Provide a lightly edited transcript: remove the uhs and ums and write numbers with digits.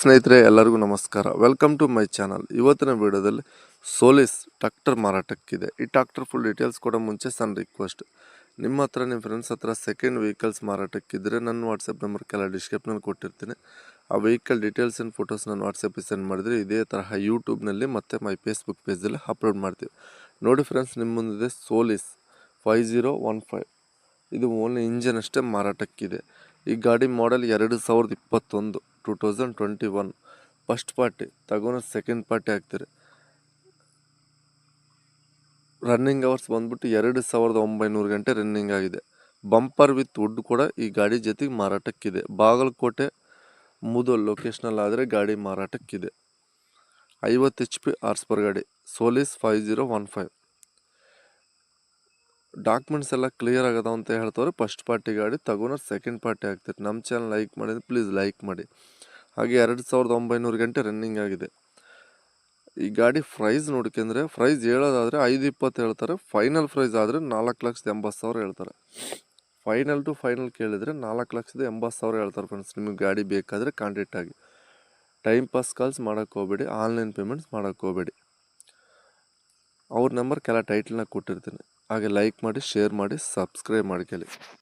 ಸ್ನೇಹಿತರೆ ಎಲ್ಲರಿಗೂ ನಮಸ್ಕಾರ. Welcome to my channel. ಇವತ್ತಿನ ವಿಡಿಯೋದಲ್ಲಿ ಸೋಲಿಸ್ ಟ್ರ್ಯಾಕ್ಟರ್ ಮಾರಾಟಕ್ಕಿದೆ. ಈ ಟ್ರ್ಯಾಕ್ಟರ್ ಫುಲ್ ಡೀಟೇಲ್ಸ್ ಕೊಡೋ ಮುಂಚೆ ಸಣ್ಣ ರಿಕ್ವೆಸ್ಟ್, ನಿಮ್ಮ ಹತ್ರ ನಿಮ್ಮ ಫ್ರೆಂಡ್ಸ್ ಹತ್ರ ಸೆಕೆಂಡ್ ವೆಹಿಕಲ್ಸ್ ಮಾರಾಟಕ್ಕಿದ್ರೆ ನನ್ನ ವಾಟ್ಸಪ್ ನಂಬರ್ ಕೆಲ ಡಿಸ್ಕ್ರಿಪ್ಷನಲ್ಲಿ ಕೊಟ್ಟಿರ್ತೀನಿ. ಆ ವೆಹಿಕಲ್ ಡೀಟೇಲ್ಸ್ ಆ್ಯಂಡ್ ಫೋಟೋಸ್ ನನ್ನ ವಾಟ್ಸಪ್ಗೆ ಸೆಂಡ್ ಮಾಡಿದರೆ ಇದೇ ತರಹ ಯೂಟ್ಯೂಬ್ನಲ್ಲಿ ಮತ್ತು ಮೈ ಫೇಸ್ಬುಕ್ ಪೇಜಲ್ಲಿ ಅಪ್ಲೋಡ್ ಮಾಡ್ತೀವಿ. ನೋಡಿ ಫ್ರೆಂಡ್ಸ್, ನಿಮ್ಮ ಮುಂದಿದೆ ಸೋಲಿಸ್ 5015. ಇದು ಓನ್ಲಿ ಇಂಜನ್ ಅಷ್ಟೇ ಮಾರಾಟಕ್ಕಿದೆ. ಈ ಗಾಡಿ ಮಾಡೆಲ್ 2021 2021 ಫಸ್ಟ್ ಪಾರ್ಟಿ ತಗೊಂಡು ಸೆಕೆಂಡ್ ಪಾರ್ಟಿ ಆಗ್ತೀರಿ. ರನ್ನಿಂಗ್ ಅವರ್ಸ್ ಬಂದ್ಬಿಟ್ಟು 2900 ಗಂಟೆ ರನ್ನಿಂಗ್ ಆಗಿದೆ. ಬಂಪರ್ ವಿತ್ ವುಡ್ ಕೂಡ ಈ ಗಾಡಿ ಜೊತೆಗೆ ಮಾರಾಟಕ್ಕಿದೆ. ಬಾಗಲಕೋಟೆ ಮುದೋಲ್ ಲೊಕೇಶನಲ್ಲಿ ಆದರೆ ಗಾಡಿ ಮಾರಾಟಕ್ಕಿದೆ. 50 HP ಹಾರ್ಸ್ ಪರ್ ಗಾಡಿ ಸೋಲಿಸ್ 5015. ಡಾಕ್ಯುಮೆಂಟ್ಸ್ ಎಲ್ಲ ಕ್ಲಿಯರ್ ಆಗದ ಅಂತ ಹೇಳ್ತವ್ರೆ. ಫಸ್ಟ್ ಪಾರ್ಟಿ ಗಾಡಿ ತಗೊಂಡು ಸೆಕೆಂಡ್ ಪಾರ್ಟಿ ಆಗ್ತದೆ. ನಮ್ಮ ಚಾನಲ್ ಲೈಕ್ ಮಾಡಿದ್ರೆ ಪ್ಲೀಸ್ ಲೈಕ್ ಮಾಡಿ. ಹಾಗೆ 2900 ಗಂಟೆ ರನ್ನಿಂಗ್ ಆಗಿದೆ. ಈ ಗಾಡಿ ಪ್ರೈಸ್ ನೋಡ್ಕೊಂಡ್ರೆ ಪ್ರೈಸ್ ಹೇಳೋದಾದರೆ 520 ಹೇಳ್ತಾರೆ. ಫೈನಲ್ ಪ್ರೈಸ್ ಆದರೆ 4,80,000 ಹೇಳ್ತಾರೆ. ಫೈನಲ್ ಟು ಫೈನಲ್ ಕೇಳಿದರೆ 4,80,000 ಹೇಳ್ತಾರೆ. ಫ್ರೆಂಡ್ಸ್, ನಿಮಗೆ ಗಾಡಿ ಬೇಕಾದರೆ ಕಾಂಟ್ಯಾಕ್ಟ್ ಆಗಿ. ಟೈಮ್ ಪಾಸ್ ಕಾಲ್ಸ್ ಮಾಡೋಕ್ಕೆ ಹೋಗಬೇಡಿ, ಆನ್ಲೈನ್ ಪೇಮೆಂಟ್ಸ್ ಮಾಡೋಕ್ಕೆ ಹೋಗಬೇಡಿ. ಅವ್ರ ನಂಬರ್ ಕೆಲ ಟೈಟಲ್ನಾಗ ಕೊಟ್ಟಿರ್ತೀನಿ. ಹಾಗೆ ಲೈಕ್ ಮಾಡಿ, ಶೇರ್ ಮಾಡಿ, ಸಬ್ಸ್ಕ್ರೈಬ್ ಮಾಡ್ಕೊಳ್ಳಿ.